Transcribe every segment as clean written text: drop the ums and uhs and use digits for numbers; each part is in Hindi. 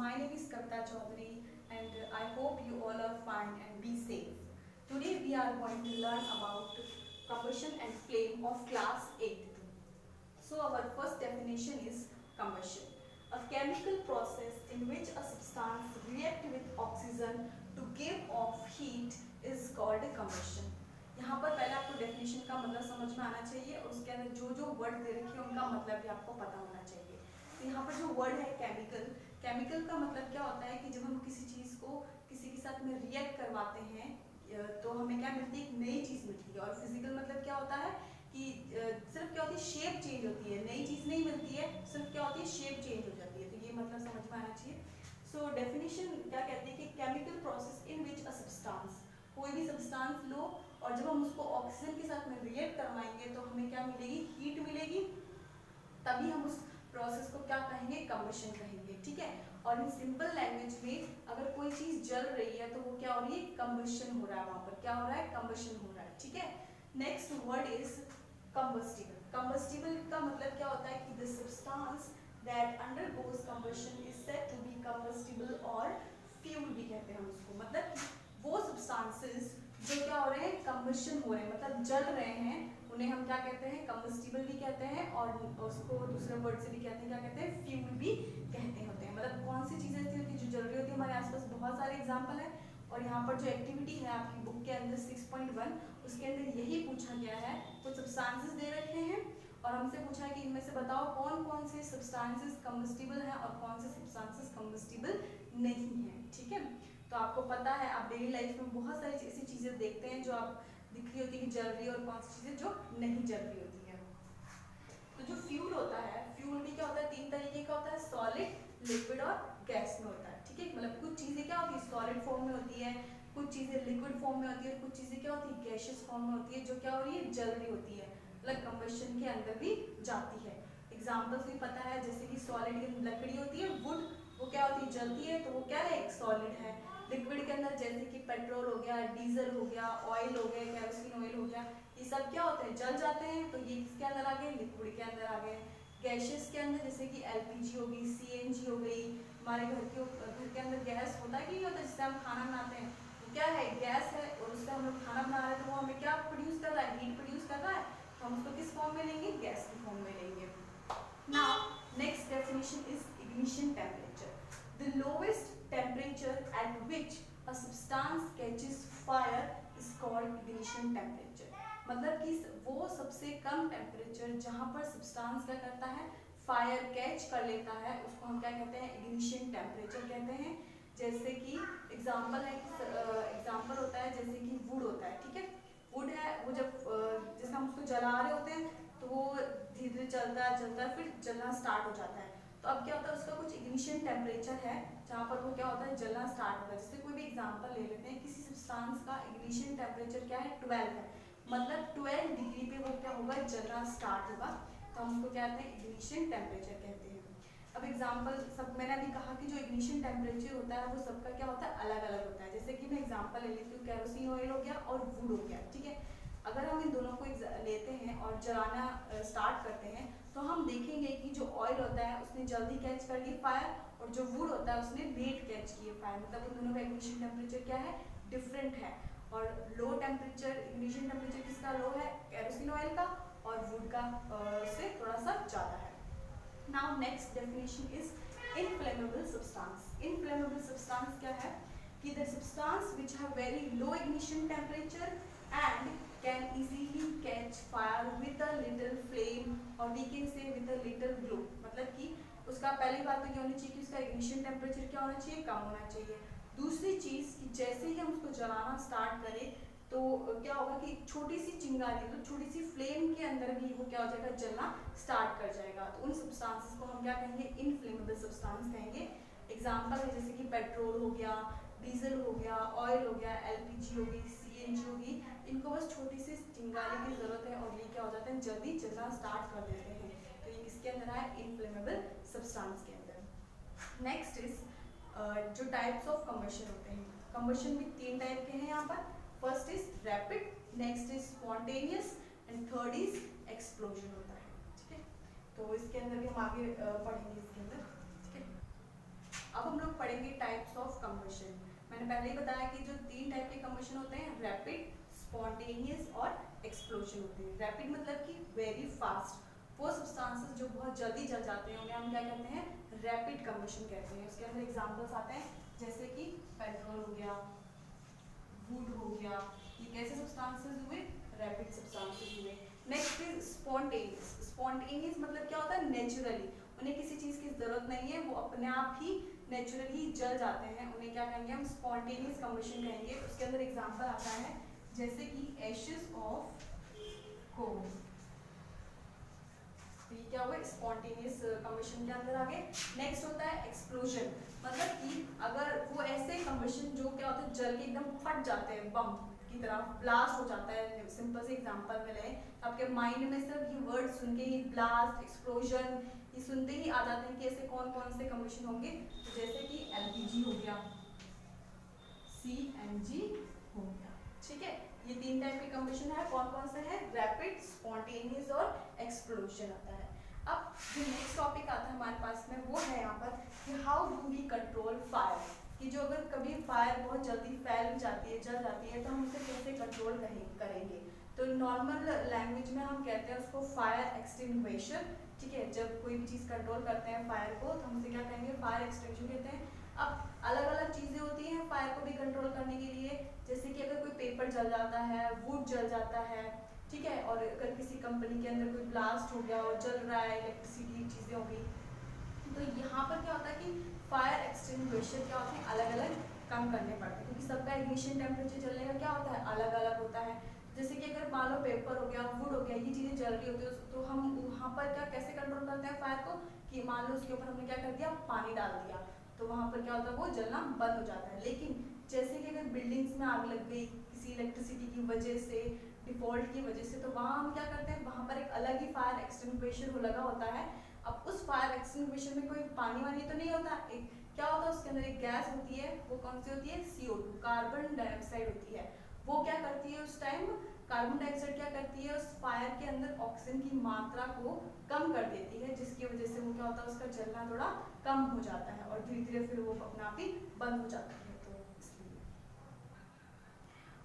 My name is Kavita Chaudhary and I hope you all are fine and be safe. Today we are going to learn about combustion and flame of class 8. So our first definition is combustion. A chemical process in which a substance reacts with oxygen to give off heat is called a combustion. यहाँ पर पहले आपको डेफिनेशन का मतलब समझ में आना चाहिए और उसके अंदर जो जो वर्ड दे रखे हैं उनका मतलब भी आपको पता होना चाहिए। तो यहाँ पर जो वर्ड है केमिकल, केमिकल का मतलब क्या होता है कि जब हम किसी चीज़ को किसी के साथ में रिएक्ट करवाते हैं तो हमें क्या मिलती है, एक नई चीज़ मिलती है। और फिजिकल मतलब क्या होता है कि सिर्फ क्या होती है, शेप चेंज होती है, नई चीज़ नहीं मिलती है, सिर्फ क्या होती है, शेप चेंज हो जाती है। तो ये मतलब समझ में आना चाहिए। सो डेफिनेशन क्या कहती है कि chemical process in which a substance, कोई भी सब्सटेंस लो और जब हम उसको ऑक्सीजन के साथ में रिएक्ट करवाएंगे तो हमें क्या मिलेगी, हीट मिलेगी, तभी हम उस प्रोसेस को क्या कहेंगे, कम्बशन कहेंगे। ठीक है। और इन सिंपल लैंग्वेज में अगर कोई चीज जल रही है तो वो क्या हो रही है, कम्बशन हो रहा है, वहां पर क्या हो रहा है, कम्बशन हो रहा है। ठीक है। Next word is combustible. Combustible का मतलब क्या होता है कि the substance that undergoes combustion is said to be combustible और फ्यूल भी कहते हैं हम उसको। मतलब वो सब्सटेंसेस जो क्या हो रहे हैं, कंबशन हो रहे हैं, मतलब जल रहे हैं, उन्हें हम क्या कहते हैं, कंबस्टिबल भी कहते हैं और उसको दूसरे वर्ड से भी कहते हैं, क्या कहते हैं, फ्यूल भी कहते होते हैं। मतलब कौन सी चीजें ऐसी होती है जो जल रही होती है, हमारे आसपास बहुत सारे एग्जांपल है। और यहाँ पर जो एक्टिविटी है आपकी बुक के अंदर 6.1 उसके अंदर यही पूछा गया है। कुछ सब्सटेंसेस दे रखे हैं और हमसे पूछा है कि इनमें से बताओ कौन कौन से सब्सटेंसेस कंबस्टिबल हैं और कौन से सब्सटेंसेस कंबस्टिबल नहीं है। ठीक है। तो आपको पता है, आप डेली लाइफ में बहुत सारी ऐसी चीजें देखते हैं जो आप दिख रही होती है कि जल रही है और कौन सी चीजें जो नहीं जल रही होती है। तो जो फ्यूल होता है, फ्यूल भी क्या होता है, तीन तरीके का होता है, सॉलिड, लिक्विड और गैस में होता है। ठीक है। मतलब कुछ चीजें क्या होती है, सॉलिड फॉर्म में होती है, कुछ चीजें लिक्विड फॉर्म में होती है, कुछ चीजें क्या होती है, गैसियस फॉर्म में होती है, जो क्या हो रही है, जल रही होती है, मतलब कंबशन के अंदर भी जाती है। एग्जाम्पल्स भी पता है, जैसे कि सॉलिड लकड़ी होती है, वुड, वो क्या होती है, जलती है, तो वो क्या है, एक सॉलिड है। लिक्विड के अंदर जैसे कि पेट्रोल हो गया, डीजल हो गया, ऑयल हो गया, केरोसिन ऑयल हो गया, ये सब क्या होते हैं, जल जाते हैं, तो ये किसके अंदर आ गए, लिक्विड के अंदर आ गए। गैसेस के अंदर जैसे कि एलपीजी हो गई, सीएनजी हो गई, हमारे घर के अंदर गैस होता है कि नहीं होता, जिससे हम खाना बनाते हैं, तो क्या है, गैस है, और उससे हम लोग खाना बना रहे हैं, तो वो हमें क्या प्रोड्यूस कर रहा है, हीट प्रोड्यूस कर रहा है, तो हम उसको किस फॉर्म में लेंगे, गैस की फॉर्म में लेंगे। Now next definition is ignition temperature. The lowest temperature at which a substance catches fire is called ignition temperature। मतलब कि वो सबसे कम टेम्परेचर जहाँ पर सब्सटेंस क्या करता है, फायर कैच कर लेता है, उसको हम क्या कहते हैं, इग्निशन टेम्परेचर कहते हैं। जैसे कि एग्जांपल है, एग्जांपल होता है जैसे कि वुड होता है। ठीक है। वुड है, वो जब जैसे हम उसको जला रहे होते हैं तो वो धीरे धीरे चलता है फिर जलना स्टार्ट हो जाता है। तो अब क्या होता है, उसका कुछ इग्निशन टेम्परेचर है जहाँ पर वो क्या होता है, जलना स्टार्ट होता है। जैसे कोई भी एग्जांपल ले लेते हैं, किसी सब्सटेंस का इग्निशन टेम्परेचर क्या है, 12 है, मतलब 12 डिग्री पे वो क्या होगा, जलना स्टार्ट होगा, तो हम उसको क्या कहते हैं, इग्निशन टेम्परेचर कहते हैं। अब एग्जांपल सब मैंने अभी कहा कि जो इग्निशन टेम्परेचर होता है वो सबका क्या होता है, अलग अलग होता है। जैसे कि मैं एग्जांपल ले लेती हूँ, केरोसिन ऑयल हो गया और वुड हो गया। ठीक है। अगर हम इन दोनों को लेते हैं और जलाना स्टार्ट करते हैं तो हम देखेंगे कि जो ऑयल होता है उसने जल्दी कैच कर ली फायर, और जो वुड होता है उसने लेट कैच किए फायर। मतलब उन दोनों का इग्निशन टेम्परेचर क्या है, डिफरेंट है। और लो टेम्परेचर, इग्निशन टेम्परेचर किसका लो है, केरोसिन ऑयल का, और वुड का से थोड़ा सा ज़्यादा है। Now next definition is inflammable substance. Inflammable substance क्या है कि the substance which have very low ignition temperature and can easily catch fire with a little flame or we can say with a little glow। मतलब कि उसका पहली बात तो ये होनी चाहिए कि उसका इग्निशन टेम्परेचर क्या होना चाहिए, कम होना चाहिए। दूसरी चीज़ कि जैसे ही हम उसको जलाना स्टार्ट करें तो क्या होगा कि छोटी सी चिंगारी, तो छोटी सी फ्लेम के अंदर भी वो क्या हो जाएगा, जलना स्टार्ट कर जाएगा। तो उन सब्सटेंसेस को हम क्या कहेंगे, इनफ्लेमेबल सब्सटेंस कहेंगे। एग्जाम्पल है जैसे कि पेट्रोल हो गया, डीजल हो गया, ऑयल हो गया, एलपीजी हो गई, सीएनजी होगी, इनको बस छोटी सी चिंगारी की जरूरत है और ये क्या हो जाते हैं, जल्दी जलना स्टार्ट कर देते हैं। तो ये किसके अंदर है, इनफ्लेमेबल सब्सटेंस के अंदर। नेक्स्ट इज जो टाइप्स ऑफ कंबशन होते हैं। कंबशन भी तीन टाइप के हैं यहाँ पर। First is rapid, next is spontaneous and third is explosion होता है। ठीक है। तो इसके अंदर भी हम आगे पढ़ेंगे इसके अंदर। ठीक है। अब हम लोग पढ़ेंगे टाइप्स ऑफ कंबशन। मैंने पहले ही बताया कि जो 3 टाइप के कंबशन होते हैं, रैपिड, स्पॉन्टेनियस और एक्सप्लोजन होते हैं। रैपिड मतलब कि वेरी फास्ट, वो सब्सटेंसेस जो बहुत जल्दी जल जाते हैं उन्हें हम क्या कहते हैं, रैपिड कंबशन कहते हैं। उसके अंदर एग्जांपल्स आते हैं जैसे कि पेट्रोल हो गया, वुड हो गया, ये कैसे सब्सटेंसेस हुए, रैपिड सब्सटेंसेस हुए। Next is spontaneous. स्पॉन्टेनियस मतलब क्या होता है, नेचुरली, उन्हें किसी चीज की जरूरत नहीं है, वो अपने आप ही नेचुरली जल जाते हैं, उन्हें क्या कहेंगे हम, स्पॉन्टेनियस कंबशन कहेंगे। उसके अंदर एग्जांपल आता है जैसे कि एशेस ऑफ कोल, ये क्या हुआ, स्पॉन्टेनियस कंबशन के अंदर आ गए। नेक्स्ट होता है एक्सप्लोजन, मतलब कि अगर वो ऐसे कंबशन जो क्या होता है, जल के एकदम फट जाते हैं, बम की तरह ब्लास्ट हो जाता है। सिंपल से एग्जांपल में लें, आपके माइंड में सिर्फ ये वर्ड सुन के ही, ब्लास्ट, एक्सप्लोजन, ये सुनते ही आ जाते हैं कि ऐसे कौन कौन से कंबशन होंगे। तो जैसे कि एलपीजी हो गया, सीएनजी हो गया, ठीक है। ये 3 टाइप के कंबशन है, कौन कौन से हैं, रैपिड, स्पॉन्टेनियस और एक्सप्लोजन आता है। अब जो नेक्स्ट टॉपिक आता है हमारे पास में, वो है यहाँ पर कि how do we control fire, कि जो अगर कभी फायर बहुत जल्दी फैल जाती है, जल जाती है, तो हम उसे कैसे कंट्रोल करेंगे। तो नॉर्मल लैंग्वेज में हम कहते हैं उसको फायर एक्सटिंग्विशर, ठीक है। जब कोई भी चीज़ कंट्रोल करते हैं फायर को, तो हम उसे क्या कहेंगे, फायर एक्सटिंग्विशर कहते हैं। अब अलग अलग चीज़ें होती हैं फायर को भी कंट्रोल करने के लिए, जैसे कि अगर कोई पेपर जल जाता है, वुड जल जाता है, ठीक है, और अगर किसी कंपनी के अंदर कोई ब्लास्ट हो गया और जल रहा है, इलेक्ट्रिसिटी चीज़ें हो गई, तो यहाँ पर क्या होता है कि फायर एक्सटिंग्विशर क्या होते हैं, अलग अलग कम करने पड़ते हैं, क्योंकि सबका इग्निशन टेम्परेचर जलने का क्या होता है, अलग अलग होता है। जैसे कि अगर मान लो पेपर हो गया, वुड हो गया, ये चीज़ें जल रही होती है, तो हम वहाँ पर क्या कैसे कंट्रोल करते हैं फायर को, कि मान लो उसके ऊपर हमने क्या कर दिया, पानी डाल दिया, तो वहाँ पर क्या होता है, वो जलना बंद हो जाता है। लेकिन जैसे कि अगर बिल्डिंग्स में आग लग गई किसी इलेक्ट्रिसिटी की वजह से, डिफॉल्ट की वजह से, तो वहाँ हम क्या करते हैं, वहाँ पर एक अलग ही फायर एक्सटिंग्विशर लगा होता है। अब उस फायर एक्सटिंग्विशर में कोई पानी वानी तो नहीं होता, एक क्या होता है उसके अंदर एक गैस होती है, वो कौन सी होती है, CO2, कार्बन डाइऑक्साइड होती है। वो क्या करती है उस टाइम, कार्बन डाइऑक्साइड क्या करती है, उस फायर के अंदर ऑक्सीजन की मात्रा को कम कर देती है, जिसकी वजह से वो क्या होता है, उसका जलना थोड़ा कम हो जाता है और धीरे धीरे फिर वो अपना आप ही बंद हो जाता है। तो इसलिए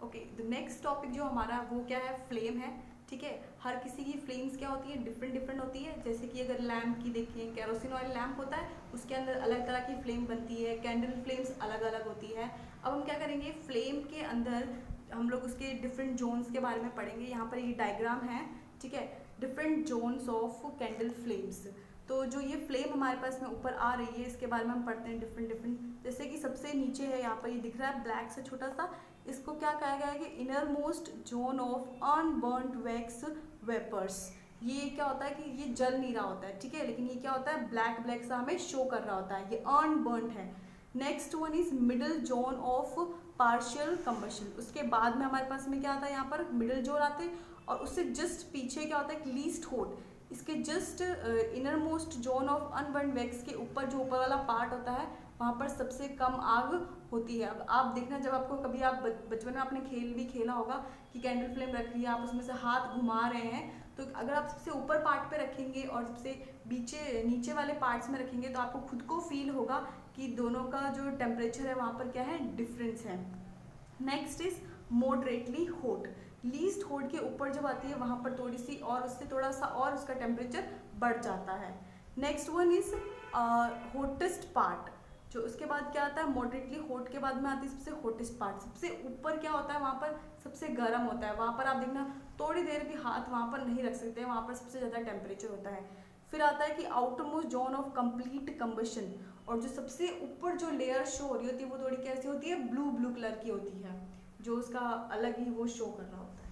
ओके, द नेक्स्ट टॉपिक जो हमारा वो क्या है, फ्लेम है, ठीक है। हर किसी की फ्लेम्स क्या होती है, डिफरेंट डिफरेंट होती है। जैसे कि अगर लैम्प की देखिए, कैरोसिन ऑयल लैम्प होता है, उसके अंदर अलग तरह की फ्लेम बनती है, कैंडल फ्लेम्स अलग अलग होती है। अब हम क्या करेंगे, फ्लेम के अंदर हम लोग उसके डिफरेंट जोन्स के बारे में पढ़ेंगे। यहाँ पर ये डायग्राम है, ठीक है, different zones of candle flames. तो जो ये फ्लेम हमारे पास में ऊपर आ रही है, इसके बारे में हम पढ़ते हैं डिफरेंट डिफरेंट। जैसे कि सबसे नीचे है, यहाँ पर ये दिख रहा है ब्लैक से छोटा सा, इसको क्या कहा गया है कि innermost zone of unburned wax vapours. ये क्या होता है कि ये जल नहीं रहा होता है, ठीक है, लेकिन ये क्या होता है, ब्लैक ब्लैक सा हमें शो कर रहा होता है, ये अनबर्न्ड है। Next one is middle zone of partial combustion. उसके बाद में हमारे पास में क्या आता है, यहाँ पर मिडिल जोन आते हैं, और उससे जस्ट पीछे क्या होता है, लीस्ट हॉट। इसके just inner most zone of unburned wax के ऊपर जो ऊपर वाला पार्ट होता है, वहाँ पर सबसे कम आग होती है। अब आप देखना, जब आपको कभी आप बचपन में आपने खेल भी खेला होगा कि कैंडल फ्लेम रख रही है, आप उसमें से हाथ घुमा रहे हैं, तो अगर आप सबसे ऊपर पार्ट पे रखेंगे और सबसे नीचे वाले पार्ट्स में रखेंगे, तो आपको खुद को फील होगा कि दोनों का जो टेम्परेचर है वहाँ पर क्या है, डिफरेंस है। Next is moderately hot. Least hot के ऊपर जब आती है, वहाँ पर थोड़ी सी और उससे थोड़ा सा और उसका टेम्परेचर बढ़ जाता है। Next one is hottest part. जो उसके बाद क्या आता है, मॉडरेटली हॉट के बाद में आती है सबसे हॉटेस्ट पार्ट। सबसे ऊपर क्या होता है, वहाँ पर सबसे गर्म होता है, वहाँ पर आप देखना थोड़ी देर भी हाथ वहाँ पर नहीं रख सकते हैं, वहाँ पर सबसे ज़्यादा टेम्परेचर होता है। फिर आता है कि outer most zone of complete combustion, और जो सबसे ऊपर जो लेयर शो हो रही होती है, वो थोड़ी कैसी होती है, ब्लू ब्लू कलर की होती है, जो उसका अलग ही वो शो कर रहा होता है।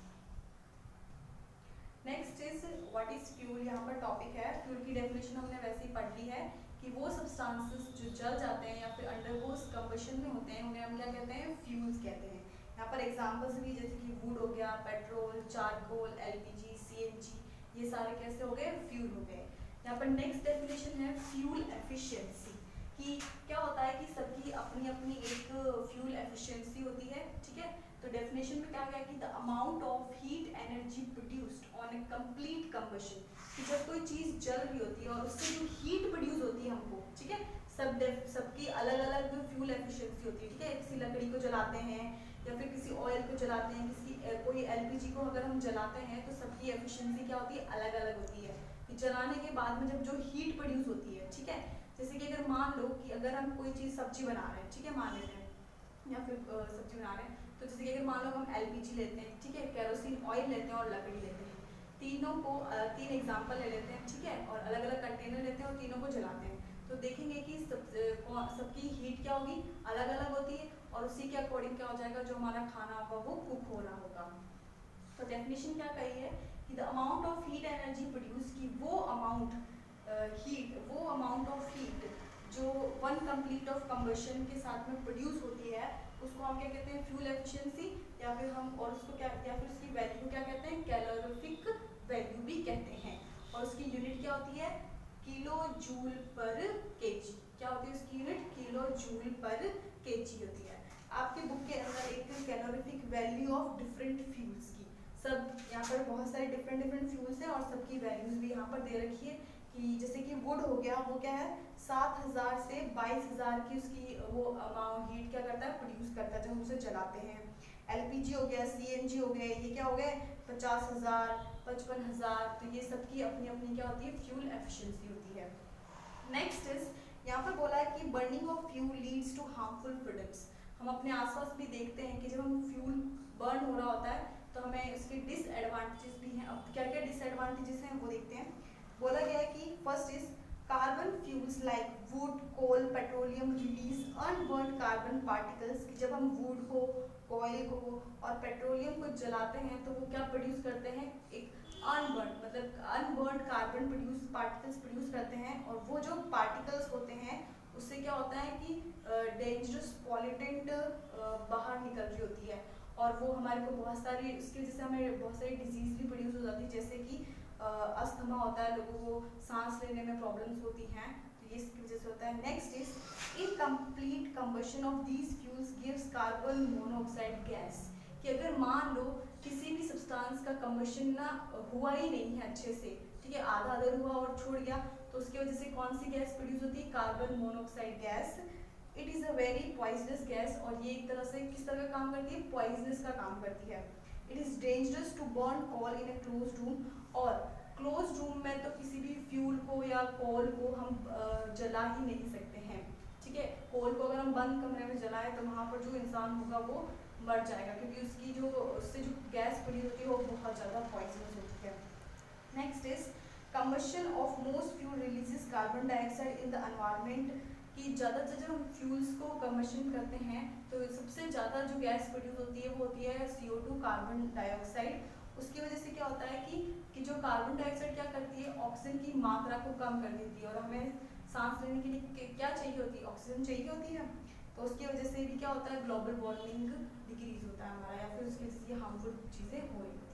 Next is what is fuel. यहाँ पर टॉपिक है, फ्यूल की डेफिनेशन हमने वैसे ही पढ़ ली है कि वो सब्सटेंसेस जो जल जाते हैं या फिर अंडरगोस कंबशन में होते हैं, उन्हें हम क्या कहते हैं, फ्यूल्स कहते हैं। यहाँ पर एग्जांपल्स भी जैसे कि वुड हो गया, पेट्रोल, चारकोल, LPG, CNG, ये सारे कैसे हो गए, फ्यूल हो गए। यहाँ पर नेक्स्ट डेफिनेशन है फ्यूल एफिशिएंसी, कि क्या होता है कि सबकी अपनी अपनी एक फ्यूल एफिशिएंसी होती है, ठीक है। तो डेफिनेशन में क्या गया कि the amount of heat energy produced on A complete combustion, कि जब कोई चीज़ जल रही होती है और उससे जो हीट प्रोड्यूस होती है हमको, ठीक है, सबकी अलग अलग फ्यूल एफिशिएंसी होती है, ठीक है। किसी लकड़ी को जलाते हैं या फिर किसी ऑयल को जलाते हैं, कोई एलपीजी को अगर हम जलाते हैं तो सबकी एफिशिएंसी क्या होती है, अलग अलग होती है। कि जलाने के बाद में जब जो हीट प्रोड्यूस होती है, ठीक है, जैसे कि अगर मान लो कि अगर हम कोई चीज़ सब्जी बना रहे हैं, ठीक है, मान लेते हैं या फिर सब्जी बना रहे हैं, तो जैसे कि अगर मान लो हम एलपीजी लेते हैं, ठीक है, केरोसिन ऑयल लेते हैं और लकड़ी लेते हैं, तीनों को 3 एग्जाम्पल ले लेते हैं, ठीक है, और अलग अलग कंटेनर लेते हैं और तीनों को जलाते हैं, तो देखेंगे कि सबकी हीट क्या होगी, अलग अलग होती है, और उसी के अकॉर्डिंग क्या हो जाएगा, जो हमारा खाना होगा वो कुक हो रहा होगा। तो डेफिनेशन क्या कही है कि the amount of heat energy produce, की वो अमाउंट ऑफ हीट जो वन कंप्लीट ऑफ कंबशन के साथ में प्रोड्यूस होती है, उसको हम क्या कहते हैं, फ्यूल एफिशिएंसी, या फिर हम और उसको क्या, या फिर उसकी वैल्यू क्या कहते हैं, कैलोरीफिक वैल्यू भी कहते हैं। और उसकी यूनिट क्या होती है, किलो जूल पर केजी। क्या होती है उसकी यूनिट, किलो जूल पर केजी होती है। आपके बुक के अंदर एक calorific value of different fuels की, सब यहाँ पर बहुत सारे डिफरेंट फ्यूल्स हैं और सबकी वैल्यूज भी यहाँ पर दे रखी है। कि जैसे कि वुड हो गया, वो क्या है 7000 से 22000 की उसकी वो अमाउंट हीट क्या करता है, प्रोड्यूस करता है जब हम उसे जलाते हैं। एलपीजी हो गया, सीएनजी हो गए, ये क्या हो गए 50000, 55000, तो ये सबकी अपनी अपनी क्या होती है, फ्यूल एफिशिएंसी होती है। नेक्स्ट इज, यहाँ पर बोला है कि burning of fuel leads to harmful products. हम अपने आसपास भी देखते हैं कि जब हम फ्यूल बर्न हो रहा होता है तो हमें उसके डिसएडवांटेजेस भी हैं। अब क्या क्या डिसएडवांटेजेस हैं वो देखते हैं। बोला गया है कि first is carbon fuels like wood, coal, petroleum release unburnt carbon particles. जब हम वुड को, ऑयल को और पेट्रोलियम को जलाते हैं तो वो क्या प्रोड्यूस करते हैं, एक अनबर्न मतलब अनबर्न कार्बन पार्टिकल्स प्रोड्यूस करते हैं। और वो जो पार्टिकल्स होते हैं उससे क्या होता है कि डेंजरस पॉल्यूटेंट बाहर निकल रही होती है, और वो हमारे को बहुत सारी, उसकी वजह से हमें बहुत सारी डिजीज भी प्रोड्यूस हो जाती है, जैसे कि अस्थमा होता है, लोगों को सांस लेने में प्रॉब्लम्स होती हैं, तो ये इसकी वजह से होता है। Next is incomplete combustion of these fuels gives carbon monoxide gas. कि अगर मान लो किसी भी सब्सटेंस का कंबशन ना हुआ ही नहीं है अच्छे से, ठीक है, आधा आधा हुआ और छोड़ गया, तो उसकी वजह से कौन सी गैस प्रोड्यूस होती है, carbon monoxide gas. It is a very poisonous gas, और ये एक तरह से किस तरह का काम करती है, पॉइजनस का काम करती है। It is dangerous to burn coal in a closed room, और क्लोज्ड रूम में तो किसी भी फ्यूल को या कोल को हम जला ही नहीं सकते हैं, ठीक है। कोल को अगर हम बंद कमरे में जलाएं तो वहाँ पर जो इंसान होगा वो मर जाएगा, क्योंकि उससे जो गैस प्रोड्यूस होती है वो बहुत ज़्यादा पॉइजनस होती है। Next is combustion of most fuel releases carbon dioxide in the environment. कि ज़्यादातर जब हम फ्यूल्स को कंबशन करते हैं तो सबसे ज़्यादा जो गैस प्रोड्यूस होती है वो होती है CO2 कार्बन डाइऑक्साइड। उसकी वजह से क्या होता है कि जो कार्बन डाइऑक्साइड क्या करती है, ऑक्सीजन की मात्रा को कम कर देती है, और हमें सांस लेने के लिए क्या चाहिए होती है, ऑक्सीजन चाहिए होती है। तो उसकी वजह से भी क्या होता है, ग्लोबल वार्मिंग डिक्रीज होता है हमारा, या फिर उसकी वजह से हार्मफुल चीज़ें हो रही